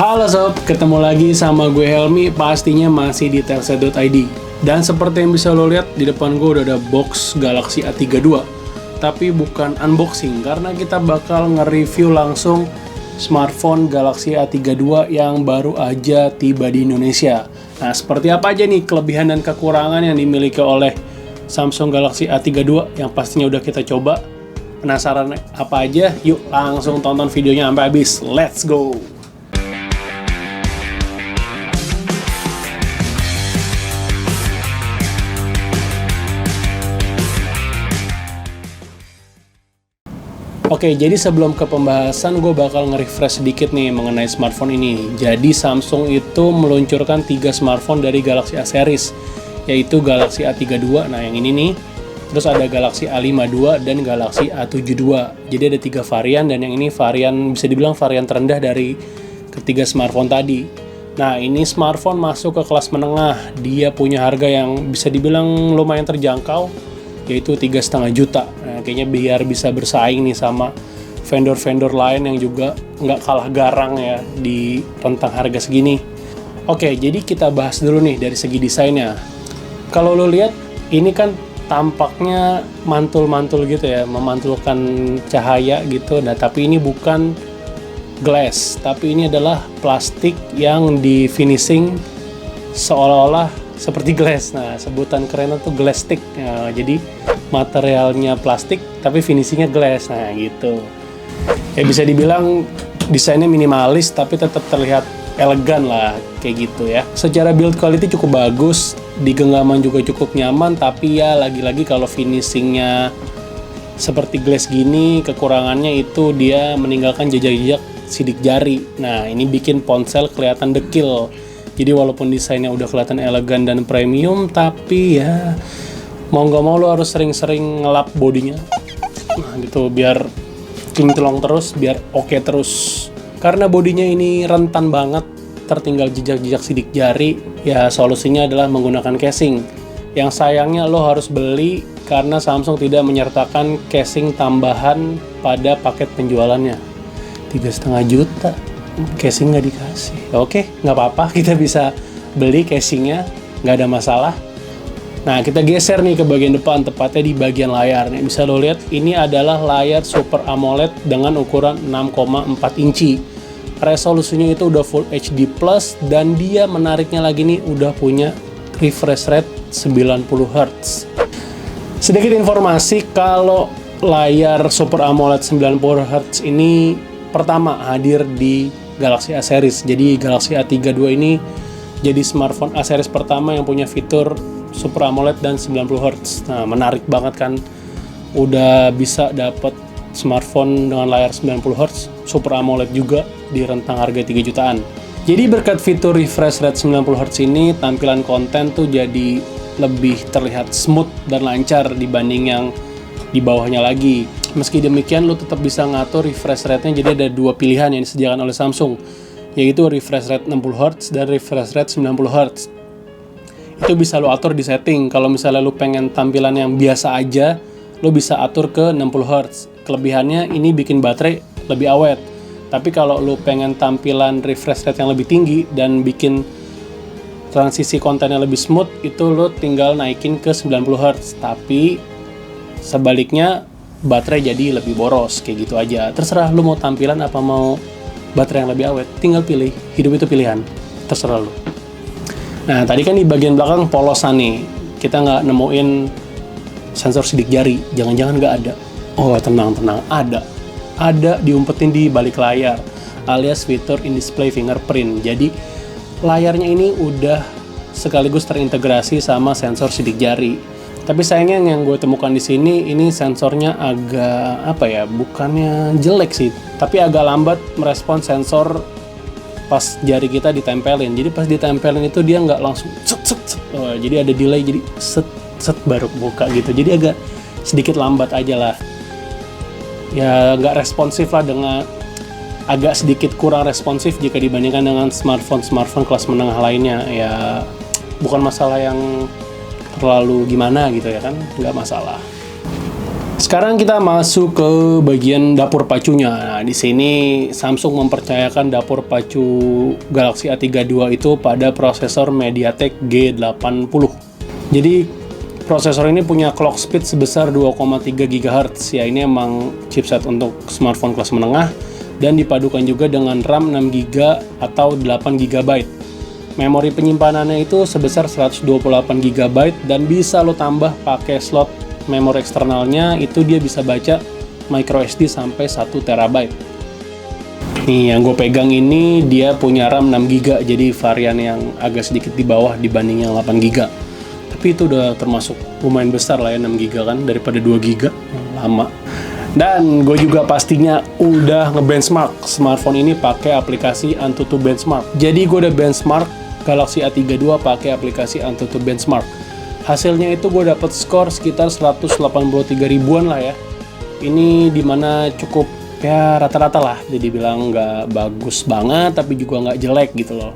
Halo sob, ketemu lagi sama gue Helmi, pastinya masih di Telset.id. Dan seperti yang bisa lo lihat, di depan gue udah ada box Galaxy A32. Tapi bukan unboxing, karena kita bakal nge-review langsung smartphone Galaxy A32 yang baru aja tiba di Indonesia. Nah, seperti apa aja nih kelebihan dan kekurangan yang dimiliki oleh Samsung Galaxy A32 yang pastinya udah kita coba. Penasaran apa aja? Yuk langsung tonton videonya sampai habis. Let's go! Oke, jadi sebelum ke pembahasan, gue bakal nge-refresh sedikit nih mengenai smartphone ini. Jadi Samsung itu meluncurkan 3 smartphone dari Galaxy A series, yaitu Galaxy A32, nah yang ini nih, terus ada Galaxy A52 dan Galaxy A72. Jadi ada 3 varian, dan yang ini varian, bisa dibilang varian terendah dari ketiga smartphone tadi. Nah, ini smartphone masuk ke kelas menengah, dia punya harga yang bisa dibilang lumayan terjangkau, yaitu 3,5 juta. Nah, kayaknya biar bisa bersaing nih sama vendor-vendor lain yang juga nggak kalah garang ya di rentang harga segini. Oke, jadi kita bahas dulu nih dari segi desainnya. Kalau lo lihat, ini kan tampaknya mantul-mantul gitu ya, memantulkan cahaya gitu. Nah, tapi ini bukan glass, tapi ini adalah plastik yang di finishing seolah-olah seperti glass. Nah, sebutan kerennya tuh glass stick. Nah, jadi materialnya plastik tapi finishingnya glass. Nah, gitu. Ya bisa dibilang desainnya minimalis tapi tetap terlihat elegan lah, kayak gitu ya. Secara build quality cukup bagus, di genggaman juga cukup nyaman, tapi ya lagi-lagi kalau finishingnya seperti glass gini, kekurangannya itu dia meninggalkan jejak-jejak sidik jari. Nah, ini bikin ponsel kelihatan dekil. Jadi walaupun desainnya udah kelihatan elegan dan premium, tapi ya mau nggak mau lo harus sering-sering ngelap bodinya. Nah gitu, biar kinclong terus, biar oke terus. Karena bodinya ini rentan banget tertinggal jejak-jejak sidik jari, ya solusinya adalah menggunakan casing. Yang sayangnya lo harus beli karena Samsung tidak menyertakan casing tambahan pada paket penjualannya. 3,5 juta. Casing nggak dikasih. Oke, nggak apa-apa, kita bisa beli casingnya, nggak ada masalah. Nah, kita geser nih ke bagian depan, tepatnya di bagian layar. Nih, bisa lo lihat, ini adalah layar Super AMOLED dengan ukuran 6,4 inci. Resolusinya itu udah Full HD+, dan dia menariknya lagi nih, udah punya refresh rate 90 Hz. Sedikit informasi, kalau layar Super AMOLED 90 Hz ini pertama hadir di Galaxy A series. Jadi Galaxy A32 ini jadi smartphone A series pertama yang punya fitur Super AMOLED dan 90 Hz. Nah, menarik banget kan, udah bisa dapat smartphone dengan layar 90 Hz Super AMOLED juga di rentang harga 3 jutaan. Jadi berkat fitur refresh rate 90 Hz ini, tampilan konten tuh jadi lebih terlihat smooth dan lancar dibanding yang di bawahnya lagi. Meski demikian, lo tetap bisa ngatur refresh rate-nya, jadi ada 2 pilihan yang disediakan oleh Samsung, yaitu refresh rate 60 Hz dan refresh rate 90 Hz. Itu bisa lo atur di setting. Kalau misalnya lo pengen tampilan yang biasa aja, lo bisa atur ke 60 Hz. Kelebihannya ini bikin baterai lebih awet. Tapi kalau lo pengen tampilan refresh rate yang lebih tinggi dan bikin transisi kontennya lebih smooth, itu lo tinggal naikin ke 90 Hz. Tapi sebaliknya, baterai jadi lebih boros, kayak gitu aja. Terserah lu mau tampilan apa mau baterai yang lebih awet, tinggal pilih. Hidup itu pilihan, terserah lu. Nah, tadi kan di bagian belakang polosan nih, kita nggak nemuin sensor sidik jari. Jangan-jangan nggak ada. Oh, tenang, ada diumpetin di balik layar, alias fitur in-display fingerprint. Jadi layarnya ini udah sekaligus terintegrasi sama sensor sidik jari. Tapi sayangnya yang gue temukan di sini, ini sensornya agak bukannya jelek sih, tapi agak lambat merespon sensor pas jari kita ditempelin. Jadi pas ditempelin itu dia nggak langsung set. Oh, jadi ada delay, jadi set baru buka gitu. Jadi agak sedikit lambat aja lah. Ya nggak responsif lah, dengan agak sedikit kurang responsif jika dibandingkan dengan smartphone kelas menengah lainnya. Ya bukan masalah yang terlalu gimana gitu ya kan, nggak masalah. Sekarang kita masuk ke bagian dapur pacunya. Nah, di sini Samsung mempercayakan dapur pacu Galaxy A32 itu pada prosesor MediaTek G80. Jadi prosesor ini punya clock speed sebesar 2,3 GHz. Ya, ini emang chipset untuk smartphone kelas menengah dan dipadukan juga dengan RAM 6GB atau 8GB. Memori penyimpanannya itu sebesar 128GB dan bisa lo tambah pakai slot memori eksternalnya, itu dia bisa baca microSD sampai 1TB. Nih yang gue pegang ini dia punya RAM 6GB, jadi varian yang agak sedikit di bawah dibanding yang 8GB. Tapi itu udah termasuk lumayan besar lah ya, 6GB kan, daripada 2GB lama. Dan gue juga pastinya udah ngebenchmark smartphone ini pakai aplikasi Antutu Benchmark. Jadi gue udah benchmark Galaxy A32 pakai aplikasi Antutu Benchmark. Hasilnya itu gue dapet skor sekitar 183 ribuan lah ya. Ini dimana cukup ya rata-rata lah. Jadi bilang nggak bagus banget tapi juga nggak jelek gitu loh.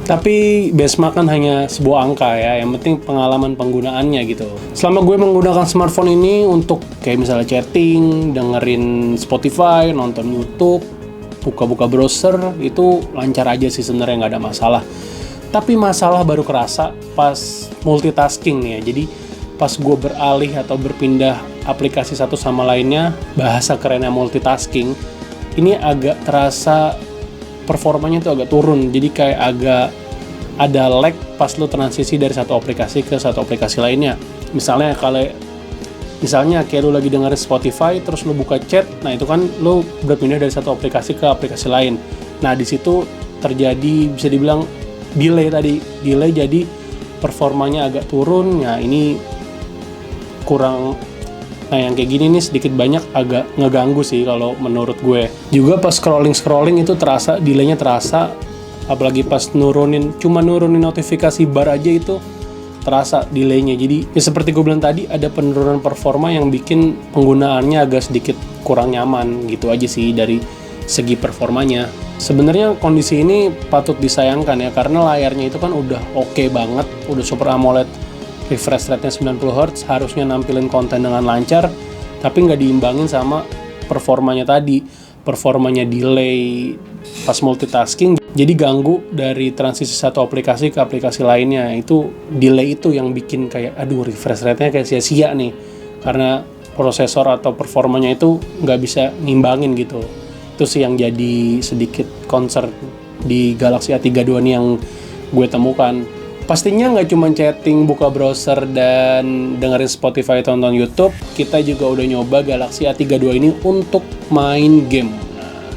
Tapi benchmark kan hanya sebuah angka ya, yang penting pengalaman penggunaannya gitu. Selama gue menggunakan smartphone ini untuk kayak misalnya chatting, dengerin Spotify, nonton YouTube, buka-buka browser, itu lancar aja sih sebenarnya, nggak ada masalah. Tapi masalah baru kerasa pas multitasking nih ya. Jadi pas gue beralih atau berpindah aplikasi satu sama lainnya, bahasa kerennya multitasking, ini agak terasa performanya tuh agak turun. Jadi kayak agak ada lag pas lo transisi dari satu aplikasi ke satu aplikasi lainnya. Misalnya kayak lo lagi dengerin Spotify terus lo buka chat, nah itu kan lo berpindah dari satu aplikasi ke aplikasi lain. Nah di situ terjadi bisa dibilang delay jadi performanya agak turun. Ya ini kurang. Nah yang kayak gini nih sedikit banyak agak ngeganggu sih kalau menurut gue. Juga pas scrolling itu terasa delaynya terasa, apalagi pas nurunin notifikasi bar aja itu terasa delaynya. Jadi ya seperti gue bilang tadi, ada penurunan performa yang bikin penggunaannya agak sedikit kurang nyaman gitu aja sih dari segi performanya. Sebenarnya kondisi ini patut disayangkan ya, karena layarnya itu kan udah oke banget, udah Super AMOLED, refresh rate-nya 90Hz, harusnya nampilin konten dengan lancar, tapi nggak diimbangin sama performanya tadi. Performanya delay pas multitasking, jadi ganggu dari transisi satu aplikasi ke aplikasi lainnya. Itu delay itu yang bikin kayak aduh refresh rate-nya kayak sia-sia nih, karena prosesor atau performanya itu nggak bisa ngimbangin gitu. Itu sih yang jadi sedikit concern di Galaxy A32 nih yang gue temukan. Pastinya nggak cuma chatting, buka browser, dan dengerin Spotify, tonton YouTube. Kita juga udah nyoba Galaxy A32 ini untuk main game. Nah,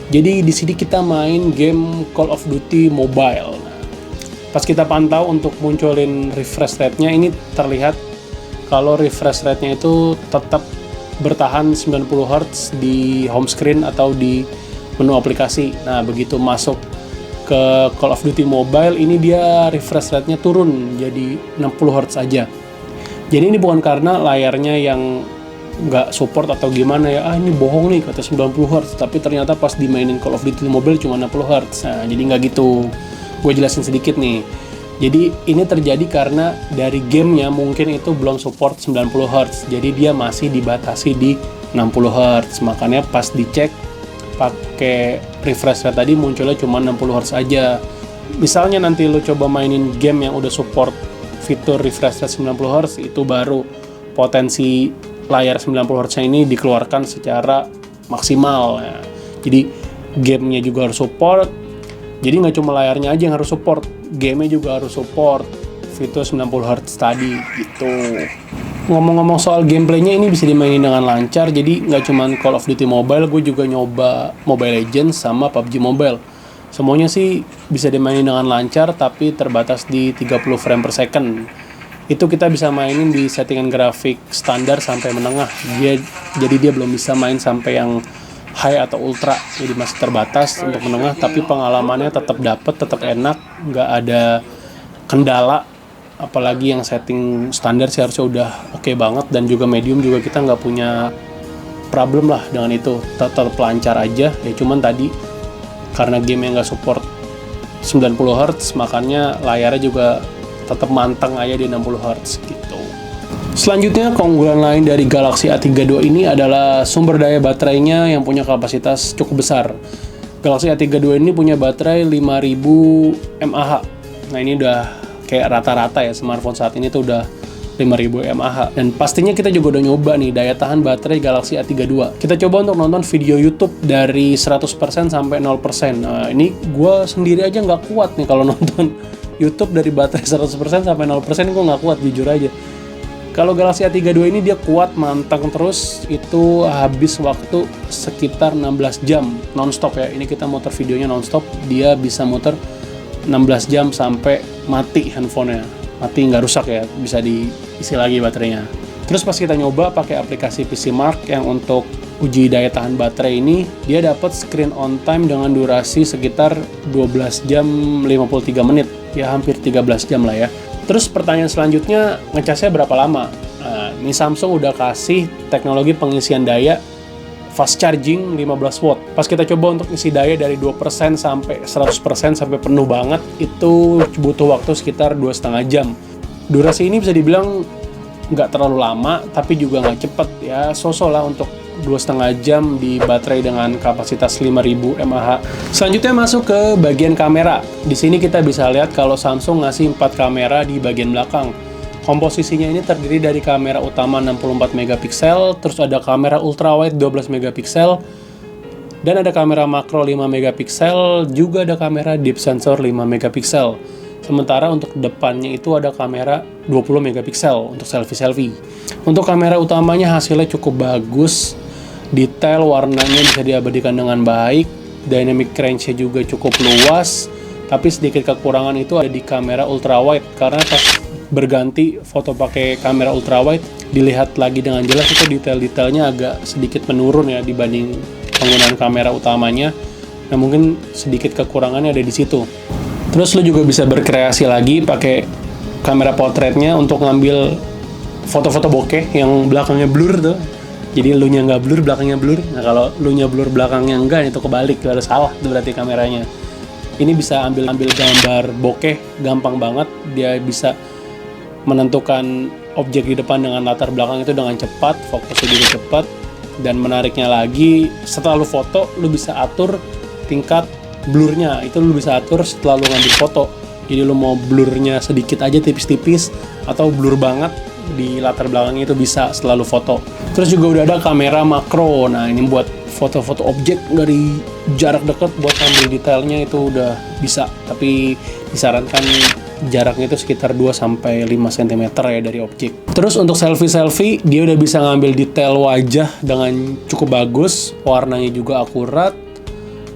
jadi di sini kita main game Call of Duty Mobile. Nah, pas kita pantau untuk munculin refresh rate-nya, ini terlihat kalau refresh rate-nya itu tetap bertahan 90Hz di home screen atau di menu aplikasi. Nah, begitu masuk ke Call of Duty Mobile, ini dia refresh rate-nya turun jadi 60Hz aja. Jadi ini bukan karena layarnya yang nggak support atau gimana ya, ini bohong nih kata 90Hz, tapi ternyata pas dimainin Call of Duty Mobile cuma 60Hz. Nah, jadi nggak gitu. Gue jelasin sedikit nih. Jadi ini terjadi karena dari gamenya mungkin itu belum support 90Hz, jadi dia masih dibatasi di 60Hz. Makanya pas dicek pakai refresh rate tadi munculnya cuma 60Hz aja. Misalnya nanti lo coba mainin game yang udah support fitur refresh rate 90Hz, itu baru potensi layar 90Hz ini dikeluarkan secara maksimal ya. Jadi gamenya juga harus support. Jadi nggak cuma layarnya aja yang harus support, gamenya juga harus support fitur 90Hz tadi gitu. Ngomong-ngomong soal gameplaynya, ini bisa dimainin dengan lancar. Jadi nggak cuma Call of Duty Mobile, gue juga nyoba Mobile Legends sama PUBG Mobile. Semuanya sih bisa dimainin dengan lancar, tapi terbatas di 30 frame per second. Itu kita bisa mainin di settingan grafik standar sampai menengah. Jadi dia belum bisa main sampai yang high atau ultra, jadi masih terbatas untuk menengah, tapi pengalamannya tetap dapet, tetap enak, nggak ada kendala. Apalagi yang setting standar sih harusnya udah oke banget, dan juga medium juga kita nggak punya problem lah dengan itu, tetap lancar aja ya. Cuman tadi karena game yang nggak support 90Hz, makanya layarnya juga tetap manteng aja di 60Hz gitu. Selanjutnya, keunggulan lain dari Galaxy A32 ini adalah sumber daya baterainya yang punya kapasitas cukup besar. Galaxy A32 ini punya baterai 5000 mAh. Nah, ini udah kayak rata-rata ya, smartphone saat ini tuh udah 5000 mAh. Dan pastinya kita juga udah nyoba nih daya tahan baterai Galaxy A32. Kita coba untuk nonton video YouTube dari 100% sampai 0%. Nah, ini gue sendiri aja nggak kuat nih kalau nonton YouTube dari baterai 100% sampai 0%, gue nggak kuat, jujur aja. Kalau Galaxy A32 ini dia kuat, manteng terus, itu habis waktu sekitar 16 jam nonstop ya. Ini kita muter videonya nonstop, dia bisa muter 16 jam sampai mati handphonenya. Mati nggak rusak ya, bisa diisi lagi baterainya. Terus pas kita nyoba pakai aplikasi PCMark yang untuk uji daya tahan baterai ini, dia dapat screen on time dengan durasi sekitar 12 jam 53 menit. Ya hampir 13 jam lah ya. Terus pertanyaan selanjutnya, ngecasnya berapa lama? Nah, ini Samsung udah kasih teknologi pengisian daya fast charging 15 watt. Pas kita coba untuk isi daya dari 2% sampai 100% sampai penuh banget, itu butuh waktu sekitar 2,5 jam. Durasi ini bisa dibilang nggak terlalu lama, tapi juga nggak cepet ya, so-so lah untuk 2,5 jam di baterai dengan kapasitas 5000 mAh. Selanjutnya masuk ke bagian kamera. Di sini kita bisa lihat kalau Samsung ngasih 4 kamera di bagian belakang. Komposisinya ini terdiri dari kamera utama 64 megapiksel, terus ada kamera ultrawide 12 megapiksel, dan ada kamera makro 5 megapiksel, juga ada kamera deep sensor 5 megapiksel. Sementara untuk depannya itu ada kamera 20 megapiksel untuk selfie-selfie. Untuk kamera utamanya hasilnya cukup bagus, detail warnanya bisa diabadikan dengan baik, dynamic range-nya juga cukup luas, tapi sedikit kekurangan itu ada di kamera ultrawide, karena pas berganti foto pakai kamera ultrawide, dilihat lagi dengan jelas itu detail-detailnya agak sedikit menurun ya dibanding penggunaan kamera utamanya. Nah, mungkin sedikit kekurangannya ada di situ. Terus lu juga bisa berkreasi lagi pakai kamera potretnya untuk ngambil foto-foto bokeh yang belakangnya blur tuh. Jadi lu nya nggak blur, belakangnya blur. Nah, kalau lu nya blur, belakangnya enggak, itu kebalik, itu ada salah tuh berarti kameranya. Ini bisa ambil gambar bokeh gampang banget. Dia bisa menentukan objek di depan dengan latar belakang itu dengan cepat, fokusnya juga cepat. Dan menariknya lagi, setelah lu foto, lu bisa atur tingkat blurnya, itu lu bisa atur setelah lu ngambil foto. Jadi lu mau blurnya sedikit aja, tipis-tipis, atau blur banget di latar belakangnya itu bisa setelah lu foto. Terus juga udah ada kamera makro. Nah, ini buat foto-foto objek dari jarak dekat, buat ambil detailnya itu udah bisa. Tapi disarankan jaraknya itu sekitar 2-5 cm ya dari objek. Terus untuk selfie-selfie, dia udah bisa ngambil detail wajah dengan cukup bagus, warnanya juga akurat.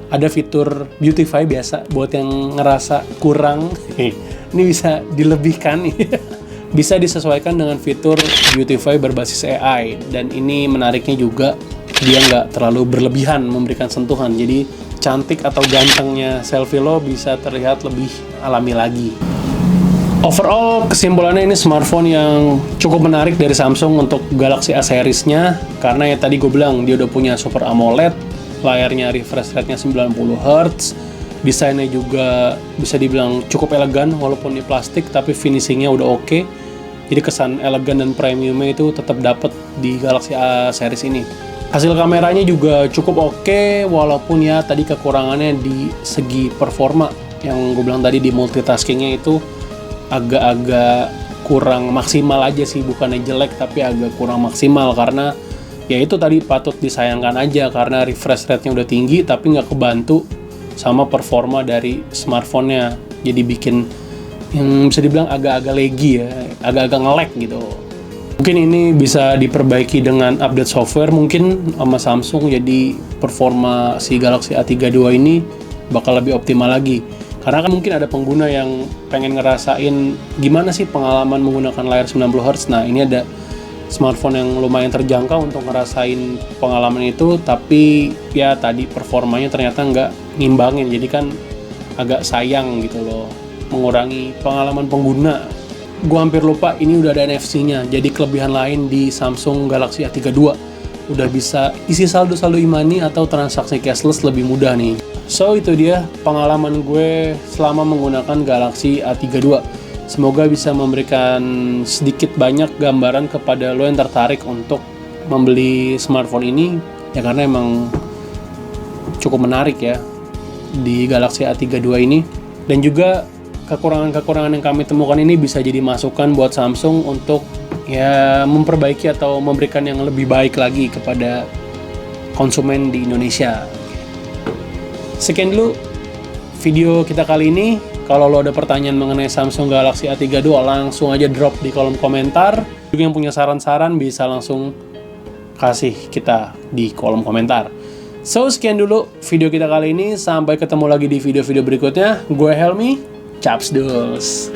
Ada fitur Beautify biasa buat yang ngerasa kurang. Ini bisa dilebihkan. Bisa disesuaikan dengan fitur Beautify berbasis AI. Dan ini menariknya juga, dia nggak terlalu berlebihan memberikan sentuhan. Jadi cantik atau gantengnya selfie lo bisa terlihat lebih alami lagi. Overall, kesimpulannya ini smartphone yang cukup menarik dari Samsung untuk Galaxy A series-nya. Karena ya tadi gue bilang, dia udah punya Super AMOLED, layarnya refresh rate-nya 90Hz, desainnya juga bisa dibilang cukup elegan walaupun ini plastik, tapi finishingnya udah oke. Jadi kesan elegan dan premiumnya itu tetap dapet di Galaxy A series ini. Hasil kameranya juga cukup oke, walaupun ya tadi kekurangannya di segi performa. Yang gue bilang tadi di multitaskingnya itu agak-agak kurang maksimal aja sih, bukannya jelek tapi agak kurang maksimal, karena ya itu tadi patut disayangkan aja karena refresh rate-nya udah tinggi tapi nggak kebantu sama performa dari smartphone-nya. Jadi bikin yang bisa dibilang agak-agak laggy ya, agak-agak nge-lag gitu. Mungkin ini bisa diperbaiki dengan update software mungkin sama Samsung, jadi performa si Galaxy A32 ini bakal lebih optimal lagi. Karena kan mungkin ada pengguna yang pengen ngerasain gimana sih pengalaman menggunakan layar 90Hz. Nah, ini ada smartphone yang lumayan terjangkau untuk ngerasain pengalaman itu, tapi ya tadi performanya ternyata nggak ngimbangin, jadi kan agak sayang gitu loh, mengurangi pengalaman pengguna. Gue hampir lupa ini udah ada NFC-nya, jadi kelebihan lain di Samsung Galaxy A32 udah bisa isi saldo-saldo e-money atau transaksi cashless lebih mudah nih. So itu dia pengalaman gue selama menggunakan Galaxy A32. Semoga bisa memberikan sedikit banyak gambaran kepada lo yang tertarik untuk membeli smartphone ini, ya karena emang cukup menarik ya di Galaxy A32 ini. Dan juga kekurangan-kekurangan yang kami temukan ini bisa jadi masukan buat Samsung untuk ya memperbaiki atau memberikan yang lebih baik lagi kepada konsumen di Indonesia. Sekian dulu video kita kali ini. Kalau lo ada pertanyaan mengenai Samsung Galaxy A32, langsung aja drop di kolom komentar. Juga yang punya saran-saran bisa langsung kasih kita di kolom komentar. So, sekian dulu video kita kali ini. Sampai ketemu lagi di video-video berikutnya. Gue Helmi, Capsdos.